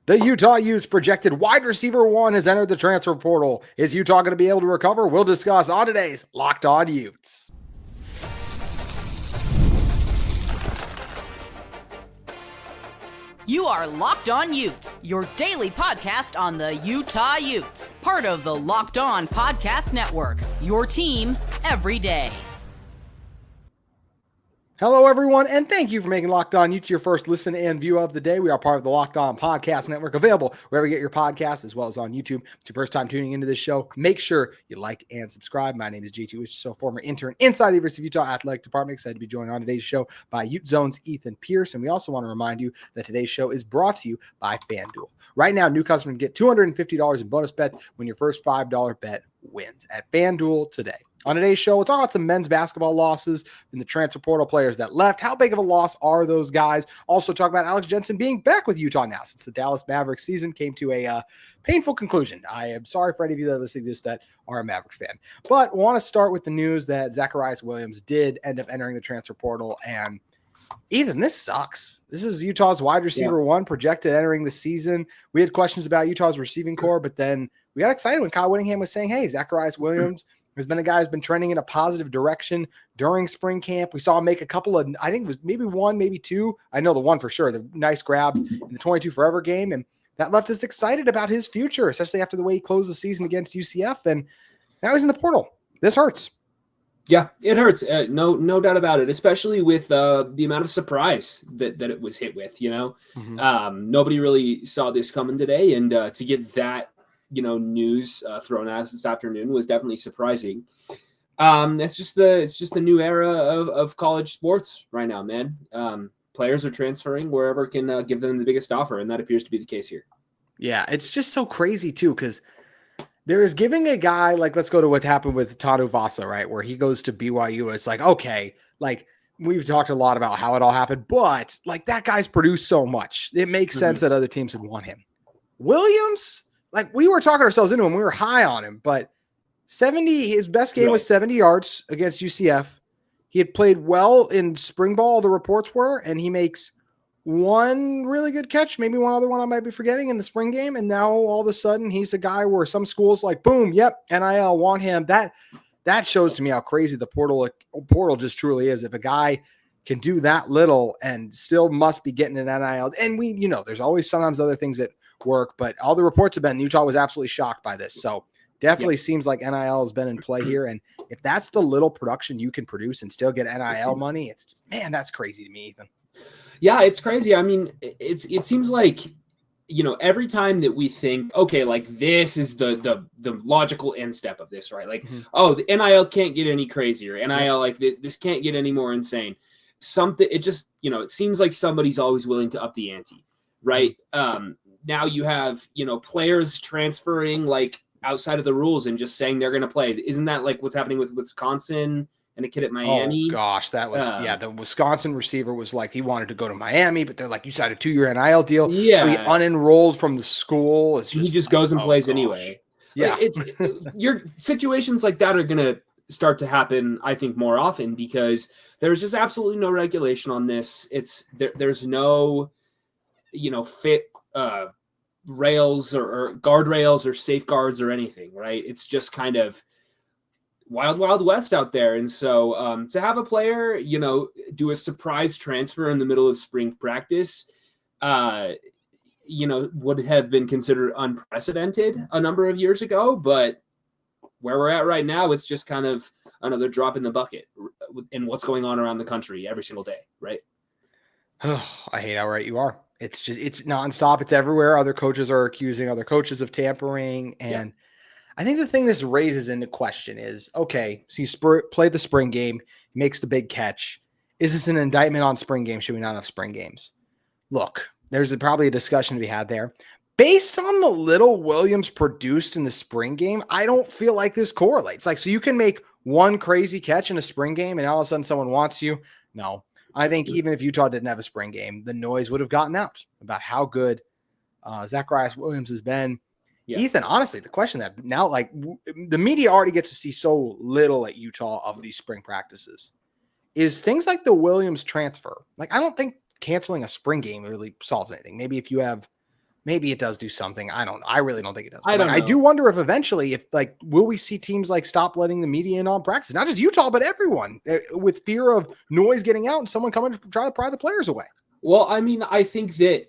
The Utah Utes projected wide receiver one has entered the transfer portal. Is Utah going to be able to recover? We'll discuss on today's Locked On Utes. You are Locked On Utes, your daily podcast on the Utah Utes. Part of the Locked On Podcast Network, your team every day. Hello, everyone, and thank you for making Locked On Utes your first listen and view of the day. We are part of the Locked On Podcast Network, available wherever you get your podcasts, as well as on YouTube. If it's your first time tuning into this show, make sure you like and subscribe. My name is J.T. Wistrcill, former intern inside the University of Utah Athletic Department. Excited to be joined on today's show by Ute Zone's Ethan Pearce. And we also want to remind you that today's show is brought to you by FanDuel. Right now, new customers get $250 in bonus bets when your first $5 bet wins at FanDuel today. On today's show, we'll talk about some men's basketball losses in the transfer portal, players that left. How big of a loss are those guys? Also talk about Alex Jensen being back with Utah now since the Dallas Mavericks season came to a painful conclusion. I am sorry for any of you that are listening to this that are a Mavericks fan. But want to start with the news that Zacharyus Williams did end up entering the transfer portal. And Ethan, this sucks. This is Utah's wide receiver one projected entering the season. We had questions about Utah's receiving core, but then we got excited when Kyle Whittingham was saying, hey, Zacharyus Williams has been a guy who's been trending in a positive direction during spring camp. We saw him make a couple of, I think it was maybe one, maybe two. I know the one for sure, the nice grabs in the 22 Forever game. And that left us excited about his future, especially after the way he closed the season against UCF. And now he's in the portal. This hurts. Yeah, it hurts. No doubt about it, especially with the amount of surprise that it was hit with, you know. Nobody really saw this coming today. And to get that, news thrown at us this afternoon was definitely surprising. It's just the new era of college sports right now, man. Players are transferring wherever can give them the biggest offer, and that appears to be the case here. Yeah, it's just so crazy too, because there is giving a guy, like, let's go to what happened with Tanu Vasa, right, where he goes to BYU, and it's like, okay, like, we've talked a lot about how it all happened, but like that guy's produced so much. It makes sense that other teams would want him. Williams, like, we were talking ourselves into him. We were high on him, but his best game was 70 yards against UCF. He had played well in spring ball, the reports were, and he makes one really good catch, maybe one other one I might be forgetting in the spring game. And now all of a sudden he's a guy where some schools like, boom, yep, NIL want him. That shows to me how crazy the portal just truly is. If a guy can do that little and still must be getting an NIL, and there's always sometimes other things that work, but all the reports have been Utah was absolutely shocked by this. So definitely seems like NIL has been in play here. And if that's the little production you can produce and still get NIL money, it's just, man, that's crazy to me, Ethan. Yeah, it's crazy. I mean, it seems like, every time that we think, okay, like this is the logical end step of this, right? Like, oh, the NIL can't get any crazier. NIL, like this can't get any more insane. It just, it seems like somebody's always willing to up the ante, right? Now you have, players transferring like outside of the rules and just saying they're going to play. Isn't that like what's happening with Wisconsin and a kid at Miami? Oh gosh, that was the Wisconsin receiver was like he wanted to go to Miami, but they're like, you signed a 2-year NIL deal. Yeah. So he unenrolled from the school. He just goes and plays anyway. Yeah. Your situations like that are gonna start to happen, I think, more often because there's just absolutely no regulation on this. There's no fit rails or guardrails or safeguards or anything, right? It's just kind of wild west out there. And so to have a player do a surprise transfer in the middle of spring practice would have been considered unprecedented a number of years ago, but where we're at right now, it's just kind of another drop in the bucket in what's going on around the country every single day, right? Oh, I hate how right you are. It's nonstop. It's everywhere. Other coaches are accusing other coaches of tampering. And I think the thing this raises into question is, okay, so you play the spring game, he makes the big catch. Is this an indictment on spring games? Should we not have spring games? Look, there's probably a discussion to be had there. Based on the little Williams produced in the spring game, I don't feel like this correlates. Like, so you can make one crazy catch in a spring game and all of a sudden someone wants you. No, I think even if Utah didn't have a spring game, the noise would have gotten out about how good Zacharyus Williams has been. Yeah. Ethan, honestly, the question that now, like, the media already gets to see so little at Utah of these spring practices is things like the Williams transfer. Like, I don't think canceling a spring game really solves anything. Maybe if you have maybe it does do something. I don't know. I really don't think it does. I don't know. I do wonder if eventually, if like, will we see teams like stop letting the media in on practice? Not just Utah, but everyone, with fear of noise getting out and someone coming to try to pry the players away. Well, I mean, I think that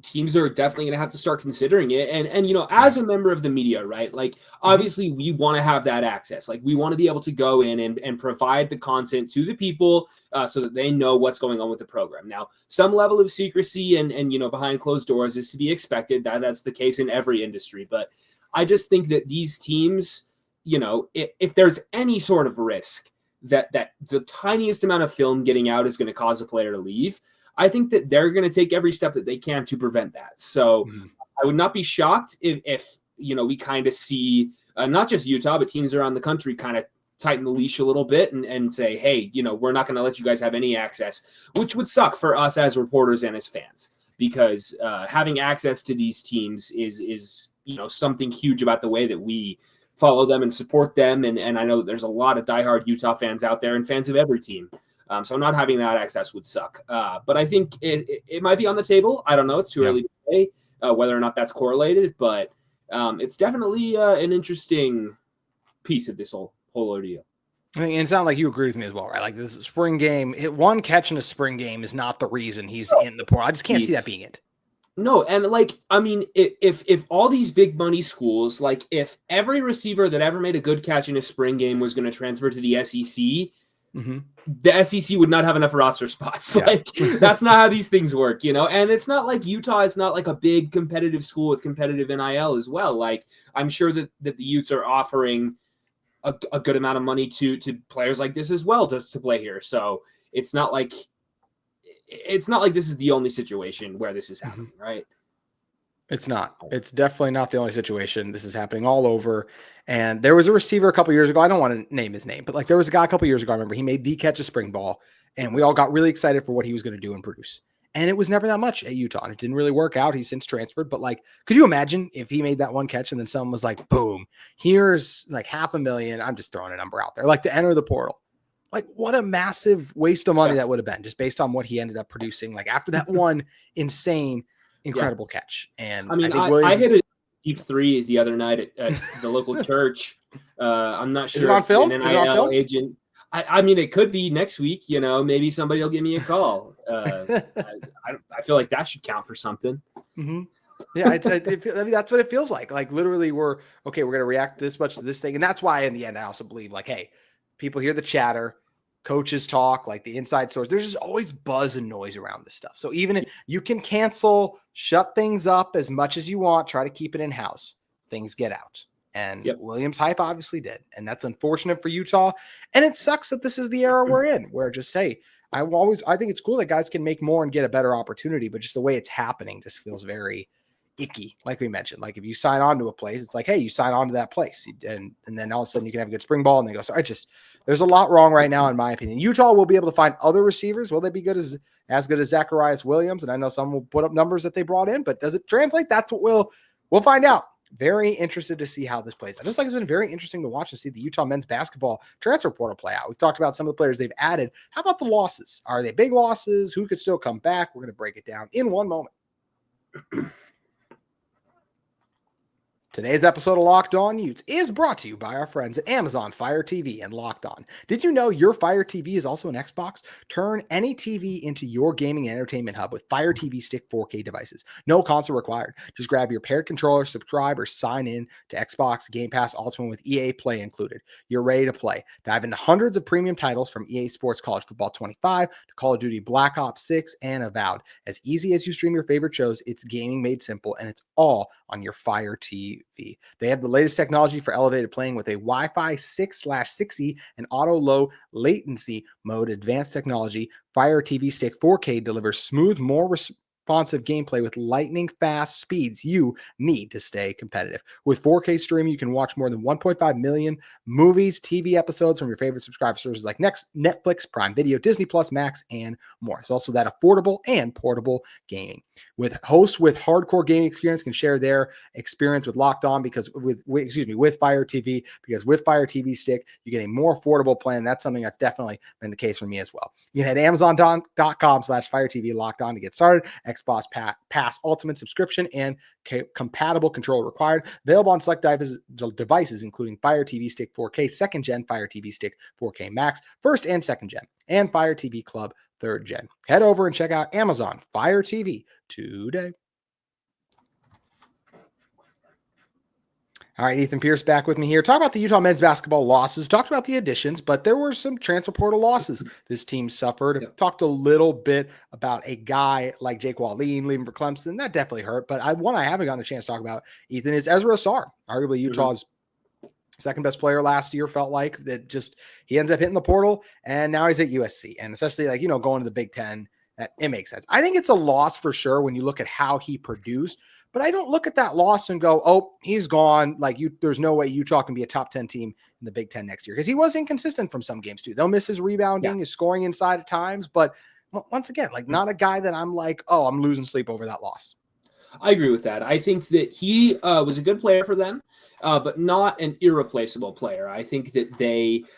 teams are definitely going to have to start considering it. And, you know, as a member of the media, right? Like, obviously we want to have that access. Like, we want to be able to go in and provide the content to the people so that they know what's going on with the program. Now, some level of secrecy and, you know, behind closed doors is to be expected. That's the case in every industry. But I just think that these teams, you know, if there's any sort of risk that the tiniest amount of film getting out is going to cause a player to leave, I think that they're going to take every step that they can to prevent that. So I would not be shocked if you know, we kind of see not just Utah, but teams around the country kind of tighten the leash a little bit and say, hey, you know, we're not going to let you guys have any access, which would suck for us as reporters and as fans, because having access to these teams is, you know, something huge about the way that we follow them and support them. And I know that there's a lot of diehard Utah fans out there and fans of every team. So not having that access would suck. But I think it might be on the table. I don't know. It's too early to say whether or not that's correlated, but it's definitely an interesting piece of this whole ordeal. I mean, it sounds like you agree with me as well, right? Like, this spring game, one catch in a spring game is not the reason he's in the portal. I just can't see that being it. No, and like, I mean, if all these big money schools, like if every receiver that ever made a good catch in a spring game was going to transfer to the SEC, the SEC would not have enough roster spots. Like, that's not how these things work, you know? And it's not like Utah is not like a big competitive school with competitive NIL as well. Like, I'm sure that the Utes are offering a good amount of money to players like this as well to play here. So it's not like this is the only situation where this is happening, right? It's not. It's definitely not the only situation. This is happening all over. And there was a receiver a couple years ago. I don't want to name his name, but like, there was a guy a couple years ago. I remember he made D catch a spring ball, and we all got really excited for what he was going to do and produce. And it was never that much at Utah. And it didn't really work out. He's since transferred. But like, could you imagine if he made that one catch and then someone was like, boom, here's like $500,000. I'm just throwing a number out there, like, to enter the portal. Like, what a massive waste of money that would have been, just based on what he ended up producing. Like, after that one incredible catch. And I mean, I hit a deep three the other night at the local church. I'm not sure. Is it on film? An NIL agent. I mean, it could be next week. You know, maybe somebody will give me a call. I feel like that should count for something. Yeah, I mean, that's what it feels like. Like, literally, we're going to react this much to this thing. And that's why, in the end, I also believe, like, hey, people hear the chatter, coaches talk, like the inside source. There's just always buzz and noise around this stuff. So even if you can cancel, shut things up as much as you want, try to keep it in-house, things get out. And Williams' hype obviously did. And that's unfortunate for Utah. And it sucks that this is the era we're in, where just, hey, I think it's cool that guys can make more and get a better opportunity, but just the way it's happening just feels very icky. Like we mentioned, like, if you sign on to a place, it's like, hey, you sign on to that place. And then all of a sudden you can have a good spring ball and they go, so there's a lot wrong right now, in my opinion. Utah will be able to find other receivers. Will they be good as good as Zacharyus Williams? And I know some will put up numbers that they brought in, but does it translate? That's what we'll find out. Very interested to see how this plays out. Just like it's been very interesting to watch and see the Utah men's basketball transfer portal play out. We've talked about some of the players they've added. How about the losses? Are they big losses? Who could still come back? We're going to break it down in one moment. Today's episode of Locked On Utes is brought to you by our friends at Amazon Fire TV and Locked On. Did you know your Fire TV is also an Xbox? Turn any TV into your gaming and entertainment hub with Fire TV Stick 4K devices. No console required. Just grab your paired controller, subscribe, or sign in to Xbox Game Pass Ultimate with EA Play included. You're ready to play. Dive into hundreds of premium titles from EA Sports College Football 25 to Call of Duty Black Ops 6 and Avowed. As easy as you stream your favorite shows, it's gaming made simple, and it's all on your Fire TV. They have the latest technology for elevated playing with a Wi-Fi 6/6E and auto low latency mode. Advanced technology. Fire TV Stick 4K delivers smooth, more responsive gameplay with lightning fast speeds you need to stay competitive. With 4K streaming, you can watch more than 1.5 million movies, TV episodes from your favorite subscriber services like Netflix, Prime Video, Disney Plus, Max, and more. It's also that affordable and portable gaming. With hosts with hardcore gaming experience can share their experience with Locked On with Fire TV, because with Fire TV Stick, you get a more affordable plan. That's something that's definitely been the case for me as well. You can head to Amazon.com/Fire TV Locked On to get started. Xbox Pass Ultimate subscription and compatible controller required. Available on select devices, including Fire TV Stick 4K 2nd Gen, Fire TV Stick 4K Max, 1st and 2nd Gen, and Fire TV Club 3rd Gen. Head over and check out Amazon Fire TV today. All right, Ethan Pearce back with me here. Talk about the Utah men's basketball losses. Talked about the additions, but there were some transfer portal losses this team suffered. Yep. Talked a little bit about a guy like Jake Wallen leaving for Clemson. That definitely hurt. But one I haven't gotten a chance to talk about, Ethan, is Ezra Assar, arguably Utah's second best player last year. Felt like that he ends up hitting the portal, and now he's at USC. And especially going to the Big Ten, it makes sense. I think it's a loss for sure when you look at how he produced. But I don't look at that loss and go, oh, he's gone. There's no way Utah can be a top 10 team in the Big Ten next year, because he was inconsistent from some games too. They'll miss his rebounding, his scoring inside at times. But once again, not a guy that I'm like, oh, I'm losing sleep over that loss. I agree with that. I think that he was a good player for them, but not an irreplaceable player. I think that they –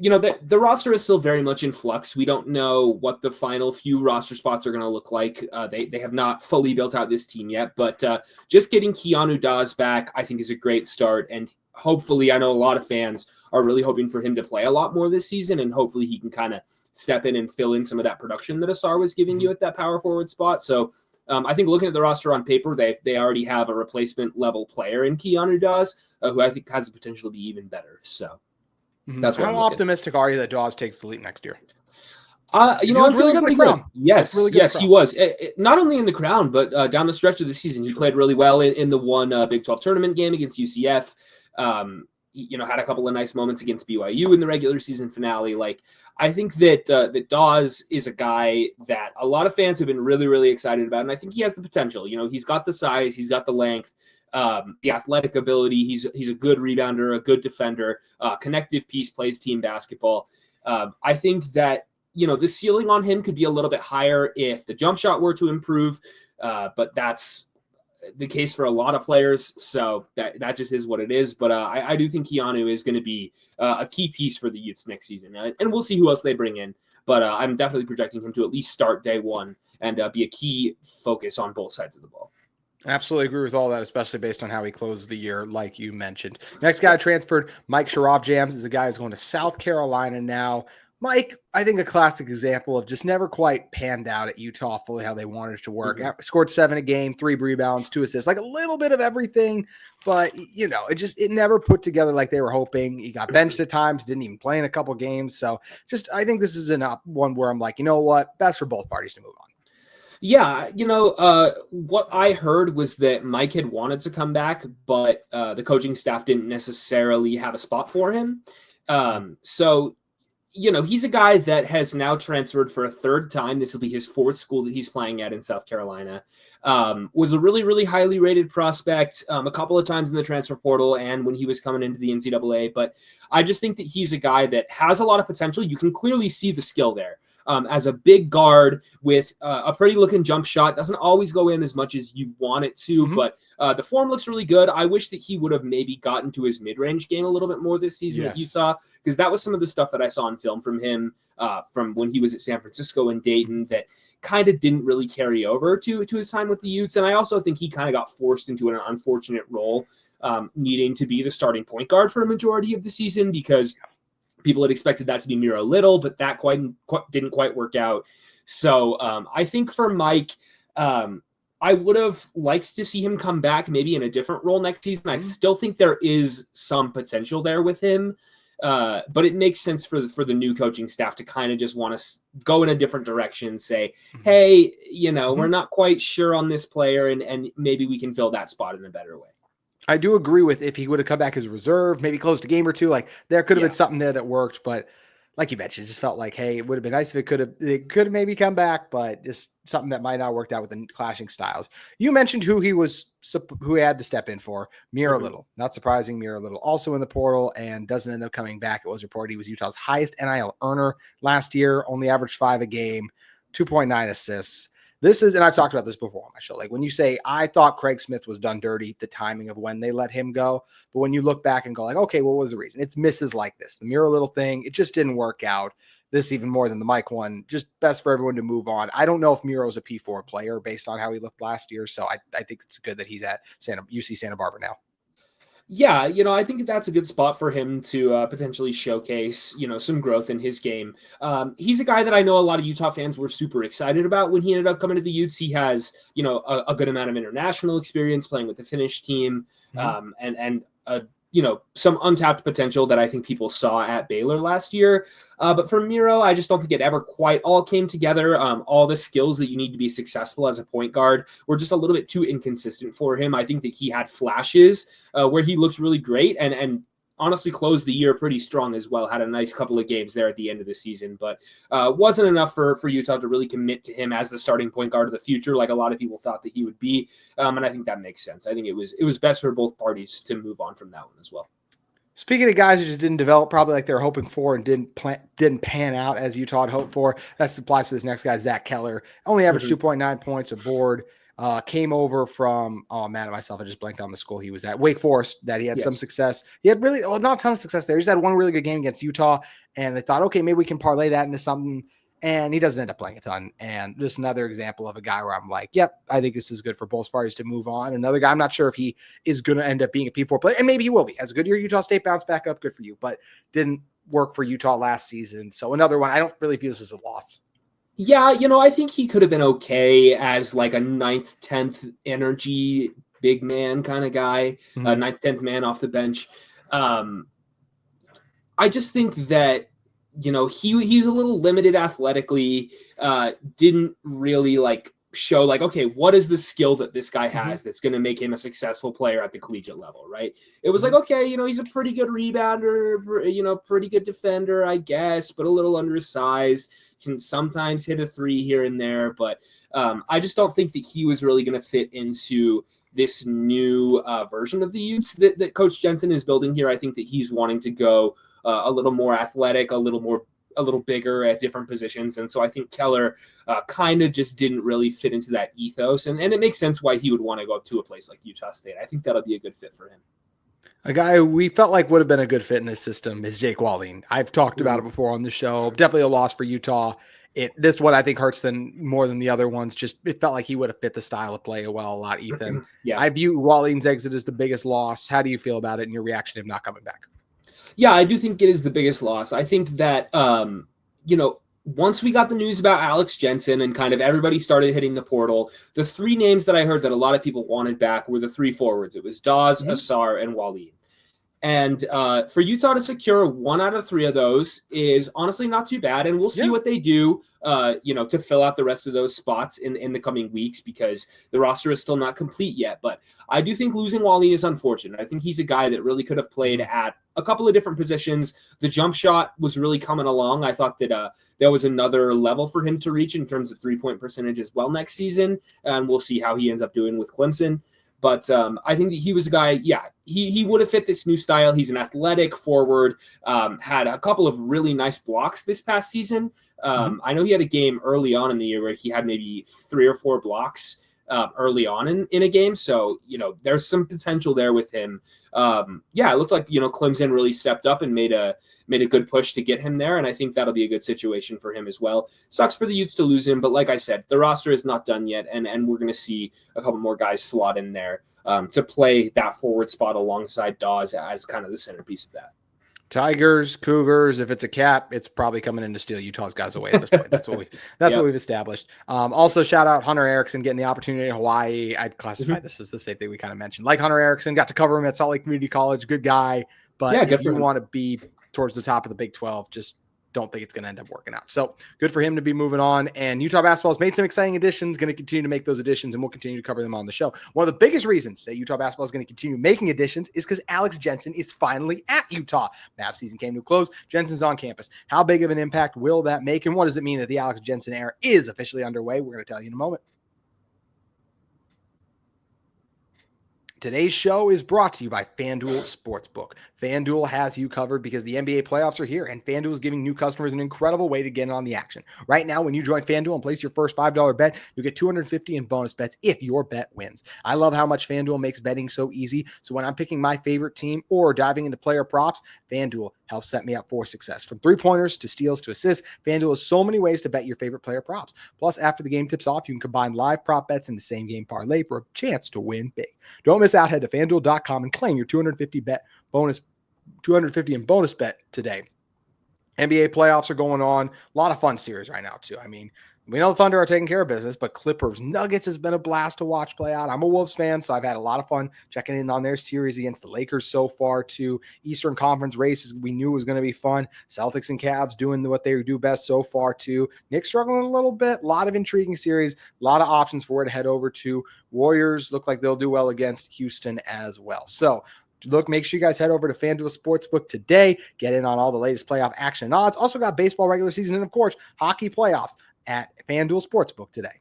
the roster is still very much in flux. We don't know what the final few roster spots are going to look like. They have not fully built out this team yet, but just getting Keanu Dawes back, I think, is a great start. And hopefully, I know a lot of fans are really hoping for him to play a lot more this season, and hopefully he can kind of step in and fill in some of that production that Assar was giving you at that power forward spot. So I think looking at the roster on paper, they already have a replacement level player in Keanu Dawes, who I think has the potential to be even better. So. That's how optimistic are you that Dawes takes the leap next year? I'm really good in the crown. Yes, really good he was. Not only in the crown, but down the stretch of the season, he played really well in the one Big 12 tournament game against UCF. Had a couple of nice moments against BYU in the regular season finale. I think that Dawes is a guy that a lot of fans have been really, really excited about, and I think he has the potential. He's got the size, he's got the length. The athletic ability, he's a good rebounder, a good defender, connective piece, plays team basketball. I think that, the ceiling on him could be a little bit higher if the jump shot were to improve, but that's the case for a lot of players, so that just is what it is. But I do think Keanu is going to be a key piece for the Utes next season, and we'll see who else they bring in. But I'm definitely projecting him to at least start day one and be a key focus on both sides of the ball. Absolutely agree with all that, especially based on how he closed the year, like you mentioned. Next guy transferred, Mike Sherov Jams, is a guy who's going to South Carolina now. Mike, I think a classic example of just never quite panned out at Utah fully how they wanted it to work. Scored 7 a game, 3 rebounds, 2 assists, a little bit of everything, but it never put together like they were hoping. He got benched at times, didn't even play in a couple games. So I think this is one where I'm like, you know what? Best for both parties to move on. Yeah, what I heard was that Mike had wanted to come back, but the coaching staff didn't necessarily have a spot for him. So, he's a guy that has now transferred for a 3rd time. This will be his 4th school that he's playing at in South Carolina. Was a really, really highly rated prospect a couple of times in the transfer portal and when he was coming into the NCAA. But I just think that he's a guy that has a lot of potential. You can clearly see the skill there. As a big guard with a pretty looking jump shot, doesn't always go in as much as you want it to, but the form looks really good. I wish that he would have maybe gotten to his mid-range game a little bit more this season at Utah, because that was some of the stuff that I saw in film from him from when he was at San Francisco and Dayton that kind of didn't really carry over to his time with the Utes. And I also think he kind of got forced into an unfortunate role, needing to be the starting point guard for a majority of the season, because people had expected that to be Muro Little, but that didn't quite work out. So I think for Mike, I would have liked to see him come back maybe in a different role next season. I still think there is some potential there with him, but it makes sense for the new coaching staff to kind of just want to go in a different direction, say, hey, we're not quite sure on this player, and maybe we can fill that spot in a better way. I do agree with if he would have come back as a reserve, maybe closed a game or two, there could have been something there that worked. But like you mentioned, it just felt like, hey, it would have been nice if it could have maybe come back, but just something that might not have worked out with the clashing styles. You mentioned who he had to step in for, Muro Little. Not surprising, Muro Little also in the portal and doesn't end up coming back. It was reported he was Utah's highest NIL earner last year, only averaged 5 a game, 2.9 assists. This is, and I've talked about this before on my show, when you say, I thought Craig Smith was done dirty, the timing of when they let him go. But when you look back and go okay, what was the reason? It's misses like this. The Muro Little thing, it just didn't work out. this even more than the Mike one, just best for everyone to move on. I don't know if Muro's a P4 player based on how he looked last year. So I think it's good that he's at UC Santa Barbara now. Yeah, I think that's a good spot for him to potentially showcase, some growth in his game. He's a guy that I know a lot of Utah fans were super excited about when he ended up coming to the Utes. He has, a good amount of international experience playing with the Finnish team, and some untapped potential that I think people saw at Baylor last year. But for Muro, I just don't think it ever quite all came together. All the skills that you need to be successful as a point guard were just a little bit too inconsistent for him. I think that he had flashes where he looked really great and honestly closed the year pretty strong as well. Had a nice couple of games there at the end of the season, but wasn't enough for Utah to really commit to him as the starting point guard of the future, like a lot of people thought that he would be. And I think that makes sense. I think it was best for both parties to move on from that one as well. Speaking of guys who just didn't develop probably like they were hoping for and didn't pan out as Utah had hoped for, that applies for this next guy, Zack Keller. Only averaged 2.9 points, a board. Came over from, mad at myself, I just blanked on the school he was at, Wake Forest, that he had some success. He had really, not a ton of success there. He just had one really good game against Utah, and they thought, okay, maybe we can parlay that into something, and he doesn't end up playing a ton. And just another example of a guy where I'm like, yep, I think this is good for both parties to move on. Another guy, I'm not sure if he is going to end up being a P4 player, and maybe he will be. As a good year, Utah State bounced back up, good for you, but didn't work for Utah last season. So another one, I don't really view this as a loss. Yeah, I think he could have been okay as like a 9th, 10th energy big man kind of guy, 9th, 10th man off the bench. I just think that, he's a little limited athletically, didn't really like show like, okay, what is the skill that this guy has that's going to make him a successful player at the collegiate level, right? It was like, okay, he's a pretty good rebounder, pretty good defender, I guess, but a little undersized, can sometimes hit a 3 here and there, but I just don't think that he was really going to fit into this new version of the Utes that Coach Jensen is building here. I think that he's wanting to go a little more athletic, a little bigger at different positions. And so I think Keller kind of just didn't really fit into that ethos. And it makes sense why he would want to go to a place like Utah State. I think that'll be a good fit for him. A guy we felt like would have been a good fit in this system is Jake Wallen. I've talked about it before on the show. Definitely a loss for Utah. This one I think hurts more than the other ones. Just it felt like he would have fit the style of play a lot, Ethan. Yeah. I view Wallen's exit as the biggest loss. How do you feel about it and your reaction to him not coming back? Yeah, I do think it is the biggest loss. I think that, once we got the news about Alex Jensen and kind of everybody started hitting the portal, the 3 names that I heard that a lot of people wanted back were the 3 forwards. It was Dawes, Assar, and Wallen. And for Utah to secure 1 out of 3 of those is honestly not too bad. And we'll see what they do, to fill out the rest of those spots in the coming weeks, because the roster is still not complete yet. But I do think losing Wallen is unfortunate. I think he's a guy that really could have played at a couple of different positions. The jump shot was really coming along. I thought that there was another level for him to reach in terms of 3-point percentage as well next season. And we'll see how he ends up doing with Clemson. But I think that he was a guy, he would have fit this new style. He's an athletic forward, had a couple of really nice blocks this past season. I know he had a game early on in the year where he had maybe 3 or 4 blocks early on in a game. So, there's some potential there with him. It looked like, Clemson really stepped up and made a good push to get him there. And I think that'll be a good situation for him as well. Sucks for the Utes to lose him, but like I said, the roster is not done yet. And we're going to see a couple more guys slot in there to play that forward spot alongside Dawes as kind of the centerpiece of that. Tigers, Cougars, if it's a cap, it's probably coming in to steal Utah's guys away at this point. That's what we've established. Also, shout out Hunter Erickson getting the opportunity in Hawaii. I'd classify this as the same thing we kind of mentioned. Like Hunter Erickson, got to cover him at Salt Lake Community College. Good guy. But if you want to be towards the top of the Big 12, just don't think it's going to end up working out. So good for him to be moving on. And Utah basketball has made some exciting additions, going to continue to make those additions, and we'll continue to cover them on the show. One of the biggest reasons that Utah basketball is going to continue making additions is because Alex Jensen is finally at Utah. Mavs season came to a close. Jensen's on campus. How big of an impact will that make? And what does it mean that the Alex Jensen era is officially underway? We're going to tell you in a moment. Today's show is brought to you by FanDuel Sportsbook. FanDuel has you covered because the NBA playoffs are here, and FanDuel is giving new customers an incredible way to get in on the action. Right now, when you join FanDuel and place your first $5 bet, you'll get $250 in bonus bets if your bet wins. I love how much FanDuel makes betting so easy, so when I'm picking my favorite team or diving into player props, FanDuel helps set me up for success. From three-pointers to steals to assists, FanDuel has so many ways to bet your favorite player props. Plus, after the game tips off, you can combine live prop bets in the same game parlay for a chance to win big. Don't miss out. Head to FanDuel.com and claim your 250 in bonus bet today. NBA playoffs are going on. A lot of fun series right now, too. I mean, we know the Thunder are taking care of business, but Clippers Nuggets has been a blast to watch play out. I'm a Wolves fan, so I've had a lot of fun checking in on their series against the Lakers so far, too. Eastern Conference races we knew was going to be fun. Celtics and Cavs doing what they do best so far, too. Knicks struggling a little bit. A lot of intriguing series. A lot of options for where to head over to. Warriors look like they'll do well against Houston as well. So, make sure you guys head over to FanDuel Sportsbook today. Get in on all the latest playoff action and odds. Also got baseball regular season and, of course, hockey playoffs at FanDuel Sportsbook today.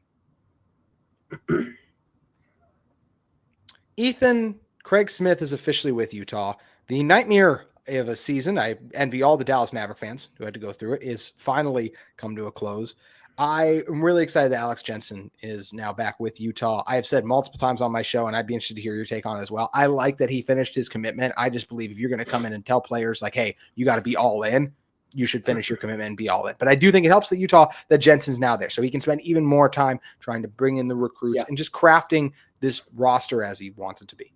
Ethan, Craig Smith is officially with Utah. The nightmare of a season, I envy all the Dallas Maverick fans who had to go through it, is finally come to a close. I am really excited that Alex Jensen is now back with Utah. I have said multiple times on my show, and I'd be interested to hear your take on it as well. I like that he finished his commitment. I just believe if you're going to come in and tell players like, hey, you got to be all in, you should finish your commitment and be all in. But I do think it helps that Utah, that Jensen's now there, so he can spend even more time trying to bring in the recruits and just crafting this roster as he wants it to be.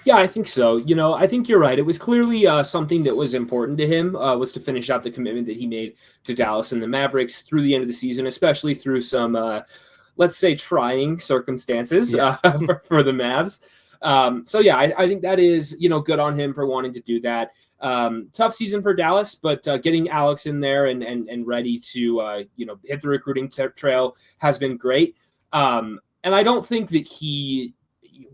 Yeah, I think so. I think you're right. It was clearly something that was important to him, was to finish out the commitment that he made to Dallas and the Mavericks through the end of the season, especially through some, let's say, trying circumstances for the Mavs. I think that is, good on him for wanting to do that. Tough season for Dallas, but getting Alex in there and ready to, hit the recruiting trail has been great. And I don't think that he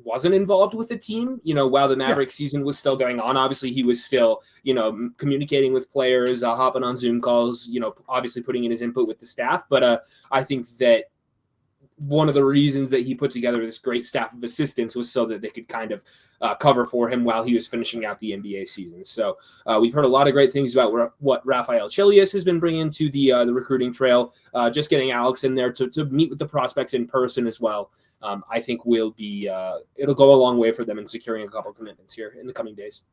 wasn't involved with the team, while the Maverick season was still going on. Obviously, he was still, communicating with players, hopping on Zoom calls, obviously putting in his input with the staff. But I think that one of the reasons that he put together this great staff of assistants was so that they could kind of cover for him while he was finishing out the NBA season. So we've heard a lot of great things about what Rafael Chilius has been bringing to the recruiting trail. Just getting Alex in there to meet with the prospects in person as well. I think will be it'll go a long way for them in securing a couple of commitments here in the coming days.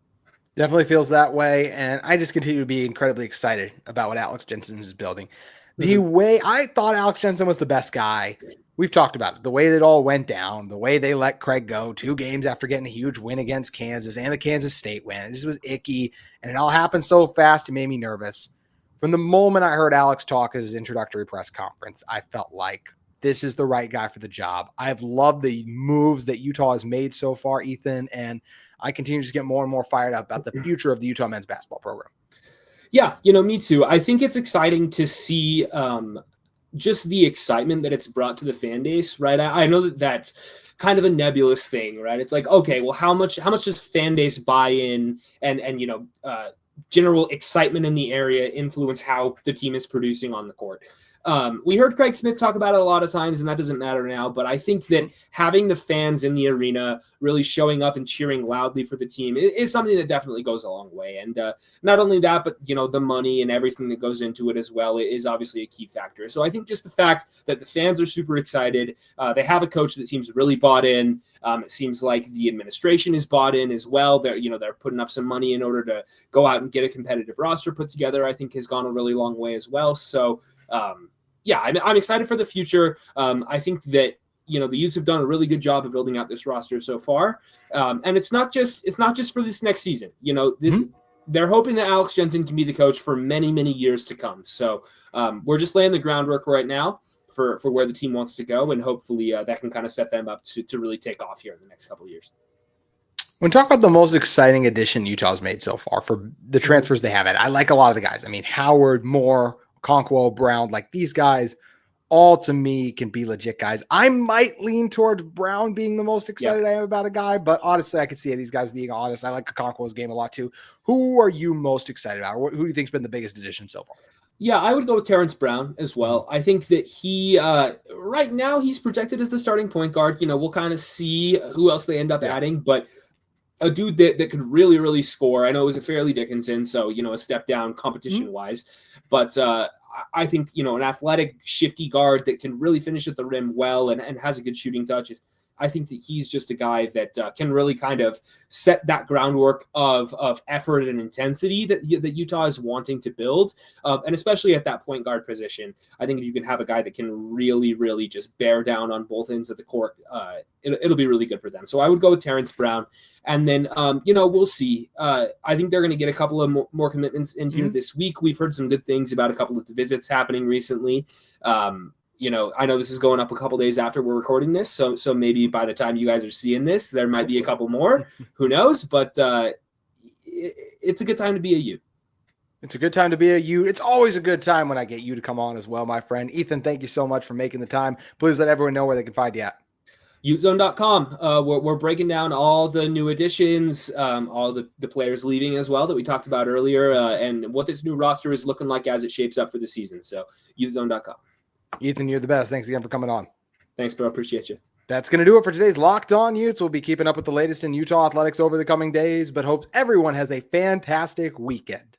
Definitely feels that way, and I just continue to be incredibly excited about what Alex Jensen is building. The way I thought Alex Jensen was the best guy, we've talked about it, the way that all went down, the way they let Craig go 2 games after getting a huge win against Kansas and the Kansas State win. It just was icky, and it all happened so fast it made me nervous. From the moment I heard Alex talk at his introductory press conference, I felt like this is the right guy for the job. I've loved the moves that Utah has made so far, Ethan, and I continue to just get more and more fired up about the future of the Utah men's basketball program. Yeah, me too. I think it's exciting to see just the excitement that it's brought to the fan base, right? I know that that's kind of a nebulous thing, right? It's like, okay, well, how much does fan base buy in and general excitement in the area influence how the team is producing on the court? We heard Craig Smith talk about it a lot of times, and that doesn't matter now, but I think that having the fans in the arena really showing up and cheering loudly for the team is something that definitely goes a long way. And not only that, but the money and everything that goes into it as well is obviously a key factor. So I think just the fact that the fans are super excited, they have a coach that seems really bought in. It seems like the administration is bought in as well. They're putting up some money in order to go out and get a competitive roster put together, I think has gone a really long way as well. So I'm excited for the future. I think that the Utes have done a really good job of building out this roster so far, and it's not just for this next season. They're hoping that Alex Jensen can be the coach for many years to come. So we're just laying the groundwork right now for where the team wants to go, and hopefully that can kind of set them up to really take off here in the next couple of years. When talk about the most exciting addition Utah's made so far for the transfers they have had, I like a lot of the guys. I mean, Howard, Moore, Conquo, Brown, like these guys all to me can be legit guys. I might lean towards Brown being the most excited I am about a guy, but honestly, I could see these guys being honest. I like Conquo's game a lot too. Who are you most excited about? Who do you think's been the biggest addition so far? Yeah, I would go with Terrence Brown as well. I think that he, right now, he's projected as the starting point guard. We'll kind of see who else they end up adding, but a dude that could really, really score. I know it was a Fairleigh Dickinson, so, a step down competition-wise. But I think, an athletic, shifty guard that can really finish at the rim well and has a good shooting touch. I think that he's just a guy that can really kind of set that groundwork of effort and intensity that Utah is wanting to build. And especially at that point guard position, I think if you can have a guy that can really, really just bear down on both ends of the court, it'll be really good for them. So I would go with Terrence Brown. And then, we'll see. I think they're going to get a couple of more commitments in here this week. We've heard some good things about a couple of the visits happening recently. I know this is going up a couple days after we're recording this, so maybe by the time you guys are seeing this, there might be a couple more. Who knows? But it's a good time to be a Ute. It's a good time to be a Ute. It's always a good time when I get you to come on as well, my friend. Ethan, thank you so much for making the time. Please let everyone know where they can find you at. UteZone.com. We're breaking down all the new additions, all the players leaving as well that we talked about earlier, and what this new roster is looking like as it shapes up for the season. So UteZone.com. Ethan, you're the best. Thanks again for coming on. Thanks, bro. Appreciate you. That's going to do it for today's Locked On Utes. We'll be keeping up with the latest in Utah athletics over the coming days, but hopes everyone has a fantastic weekend.